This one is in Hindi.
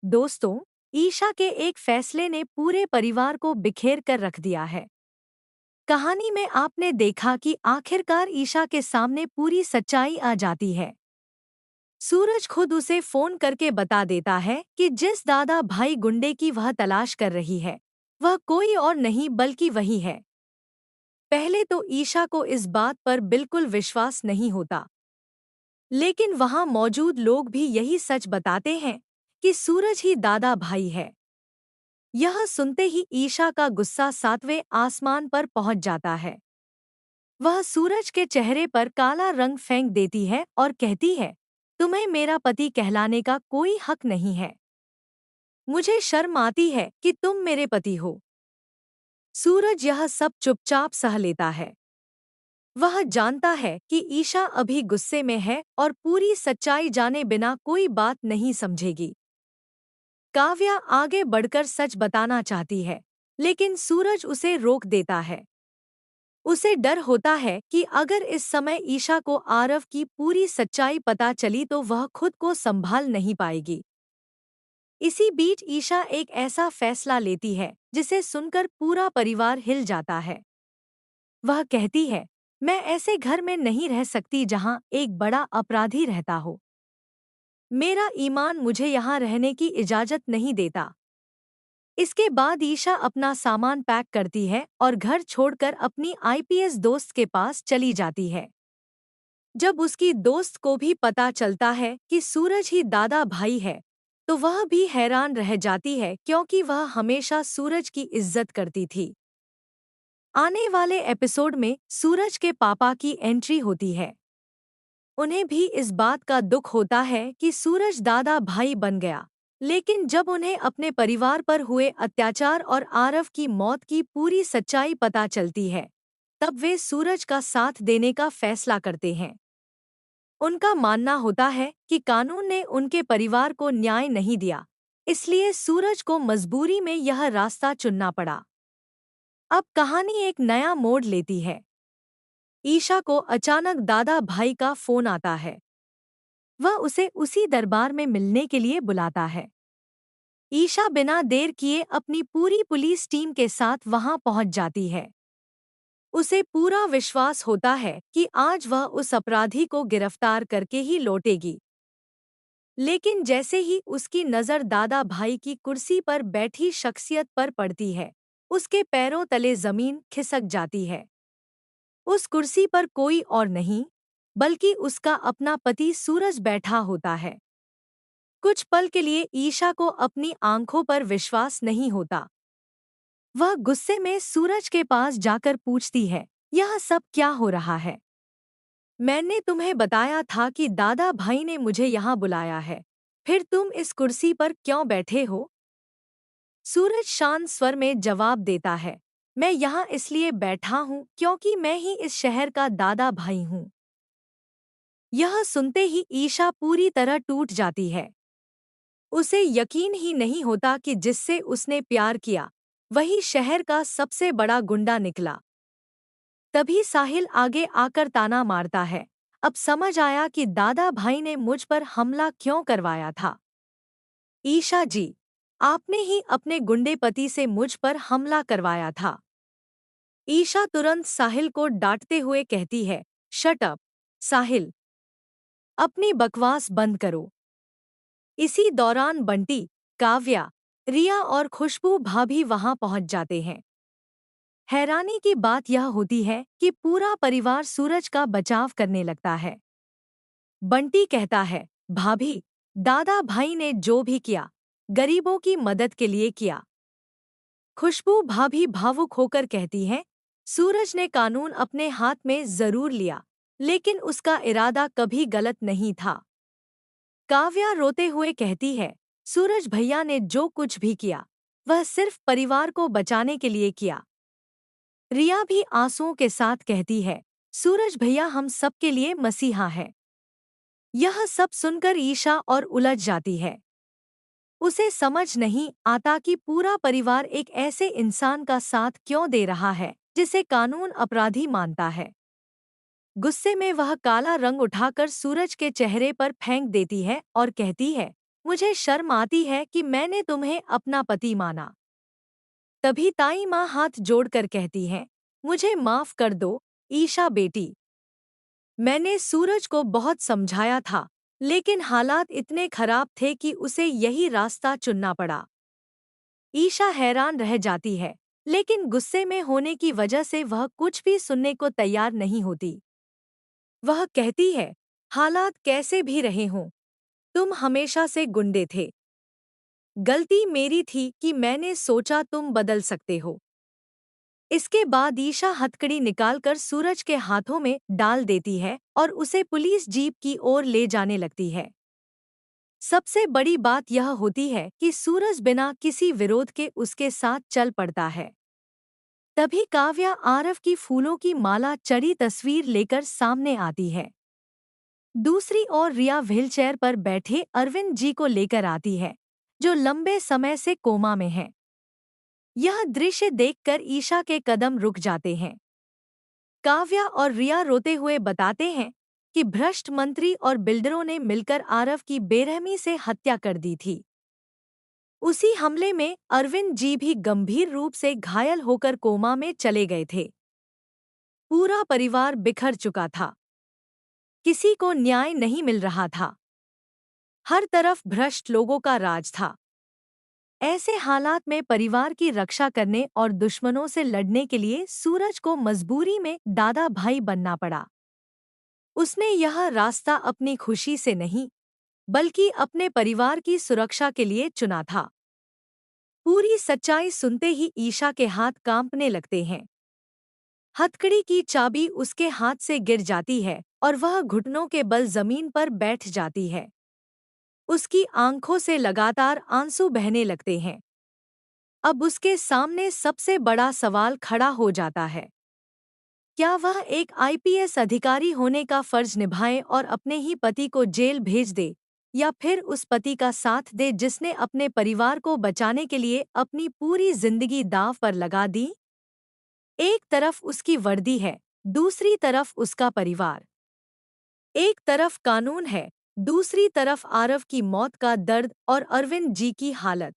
दोस्तों, ईशा के एक फैसले ने पूरे परिवार को बिखेर कर रख दिया है। कहानी में आपने देखा कि आखिरकार ईशा के सामने पूरी सच्चाई आ जाती है। सूरज खुद उसे फोन करके बता देता है कि जिस दादा भाई गुंडे की वह तलाश कर रही है, वह कोई और नहीं बल्कि वही है। पहले तो ईशा को इस बात पर बिल्कुल विश्वास नहीं होता, लेकिन वहां मौजूद लोग भी यही सच बताते हैं कि सूरज ही दादा भाई है। यह सुनते ही ईशा का गुस्सा सातवें आसमान पर पहुंच जाता है। वह सूरज के चेहरे पर काला रंग फेंक देती है और कहती है, तुम्हें मेरा पति कहलाने का कोई हक नहीं है। मुझे शर्म आती है कि तुम मेरे पति हो। सूरज यह सब चुपचाप सह लेता है। वह जानता है कि ईशा अभी गुस्से में है और पूरी सच्चाई जाने बिना कोई बात नहीं समझेगी। काव्या आगे बढ़कर सच बताना चाहती है, लेकिन सूरज उसे रोक देता है। उसे डर होता है कि अगर इस समय ईशा को आरव की पूरी सच्चाई पता चली तो वह खुद को संभाल नहीं पाएगी। इसी बीच ईशा एक ऐसा फैसला लेती है जिसे सुनकर पूरा परिवार हिल जाता है। वह कहती है, मैं ऐसे घर में नहीं रह सकती जहां एक बड़ा अपराधी रहता हो। मेरा ईमान मुझे यहाँ रहने की इजाजत नहीं देता। इसके बाद ईशा अपना सामान पैक करती है और घर छोड़कर अपनी आईपीएस दोस्त के पास चली जाती है। जब उसकी दोस्त को भी पता चलता है कि सूरज ही दादा भाई है, तो वह भी हैरान रह जाती है क्योंकि वह हमेशा सूरज की इज्जत करती थी। आने वाले एपिसोड में सूरज के पापा की एंट्री होती है। उन्हें भी इस बात का दुख होता है कि सूरज दादा भाई बन गया, लेकिन जब उन्हें अपने परिवार पर हुए अत्याचार और आरव की मौत की पूरी सच्चाई पता चलती है, तब वे सूरज का साथ देने का फैसला करते हैं। उनका मानना होता है कि कानून ने उनके परिवार को न्याय नहीं दिया, इसलिए सूरज को मजबूरी में यह रास्ता चुनना पड़ा। अब कहानी एक नया मोड़ लेती है। ईशा को अचानक दादा भाई का फोन आता है। वह उसे उसी दरबार में मिलने के लिए बुलाता है। ईशा बिना देर किए अपनी पूरी पुलिस टीम के साथ वहां पहुंच जाती है। उसे पूरा विश्वास होता है कि आज वह उस अपराधी को गिरफ्तार करके ही लौटेगी। लेकिन जैसे ही उसकी नज़र दादा भाई की कुर्सी पर बैठी शख्सियत पर पड़ती है, उसके पैरों तले जमीन खिसक जाती है। उस कुर्सी पर कोई और नहीं, बल्कि उसका अपना पति सूरज बैठा होता है। कुछ पल के लिए ईशा को अपनी आंखों पर विश्वास नहीं होता। वह गुस्से में सूरज के पास जाकर पूछती है, यह सब क्या हो रहा है? मैंने तुम्हें बताया था कि दादा भाई ने मुझे यहाँ बुलाया है, फिर तुम इस कुर्सी पर क्यों बैठे हो? सूरज शांत स्वर में जवाब देता है, मैं यहाँ इसलिए बैठा हूँ क्योंकि मैं ही इस शहर का दादा भाई हूँ। यह सुनते ही ईशा पूरी तरह टूट जाती है। उसे यकीन ही नहीं होता कि जिससे उसने प्यार किया, वही शहर का सबसे बड़ा गुंडा निकला। तभी साहिल आगे आकर ताना मारता है, अब समझ आया कि दादा भाई ने मुझ पर हमला क्यों करवाया था। ईशा जी, आपने ही अपने गुंडे पति से मुझ पर हमला करवाया था। ईशा तुरंत साहिल को डांटते हुए कहती है, शट अप साहिल, अपनी बकवास बंद करो। इसी दौरान बंटी, काव्या, रिया और खुशबू भाभी वहां पहुंच जाते हैं। हैरानी की बात यह होती है कि पूरा परिवार सूरज का बचाव करने लगता है। बंटी कहता है, भाभी, दादा भाई ने जो भी किया, गरीबों की मदद के लिए किया। खुशबू भाभी भावुक होकर कहती हैं, सूरज ने कानून अपने हाथ में जरूर लिया, लेकिन उसका इरादा कभी गलत नहीं था। काव्या रोते हुए कहती है, सूरज भैया ने जो कुछ भी किया, वह सिर्फ परिवार को बचाने के लिए किया। रिया भी आंसुओं के साथ कहती है, सूरज भैया हम सब के लिए मसीहा है। यह सब सुनकर ईशा और उलझ जाती है। उसे समझ नहीं आता कि पूरा परिवार एक ऐसे इंसान का साथ क्यों दे रहा है जिसे कानून अपराधी मानता है। गुस्से में वह काला रंग उठाकर सूरज के चेहरे पर फेंक देती है और कहती है, मुझे शर्म आती है कि मैंने तुम्हें अपना पति माना। तभी ताई माँ हाथ जोड़कर कहती है, मुझे माफ कर दो, ईशा बेटी। मैंने सूरज को बहुत समझाया था, लेकिन हालात इतने खराब थे कि उसे यही रास्ता चुनना पड़ा। ईशा हैरान रह जाती है, लेकिन गुस्से में होने की वजह से वह कुछ भी सुनने को तैयार नहीं होती। वह कहती है, हालात कैसे भी रहे हों, तुम हमेशा से गुंडे थे। गलती मेरी थी कि मैंने सोचा तुम बदल सकते हो। इसके बाद ईशा हथकड़ी निकालकर सूरज के हाथों में डाल देती है और उसे पुलिस जीप की ओर ले जाने लगती है। सबसे बड़ी बात यह होती है कि सूरज बिना किसी विरोध के उसके साथ चल पड़ता है। तभी काव्या आरव की फूलों की माला चढ़ी तस्वीर लेकर सामने आती है। दूसरी ओर रिया व्हीलचेयर पर बैठे अरविंद जी को लेकर आती है, जो लंबे समय से कोमा में हैं। यह दृश्य देखकर ईशा के कदम रुक जाते हैं। काव्या और रिया रोते हुए बताते हैं कि भ्रष्ट मंत्री और बिल्डरों ने मिलकर आरव की बेरहमी से हत्या कर दी थी। उसी हमले में अरविंद जी भी गंभीर रूप से घायल होकर कोमा में चले गए थे। पूरा परिवार बिखर चुका था। किसी को न्याय नहीं मिल रहा था। हर तरफ भ्रष्ट लोगों का राज था। ऐसे हालात में परिवार की रक्षा करने और दुश्मनों से लड़ने के लिए सूरज को मजबूरी में दादा भाई बनना पड़ा। उसने यह रास्ता अपनी खुशी से नहीं, बल्कि अपने परिवार की सुरक्षा के लिए चुना था। पूरी सच्चाई सुनते ही ईशा के हाथ कांपने लगते हैं। हथकड़ी की चाबी उसके हाथ से गिर जाती है और वह घुटनों के बल जमीन पर बैठ जाती है। उसकी आंखों से लगातार आंसू बहने लगते हैं। अब उसके सामने सबसे बड़ा सवाल खड़ा हो जाता है। क्या वह एक आईपीएस अधिकारी होने का फर्ज निभाए और अपने ही पति को जेल भेज दे, या फिर उस पति का साथ दे जिसने अपने परिवार को बचाने के लिए अपनी पूरी जिंदगी दांव पर लगा दी? एक तरफ उसकी वर्दी है, दूसरी तरफ उसका परिवार। एक तरफ कानून है, दूसरी तरफ आरव की मौत का दर्द और अरविंद जी की हालत।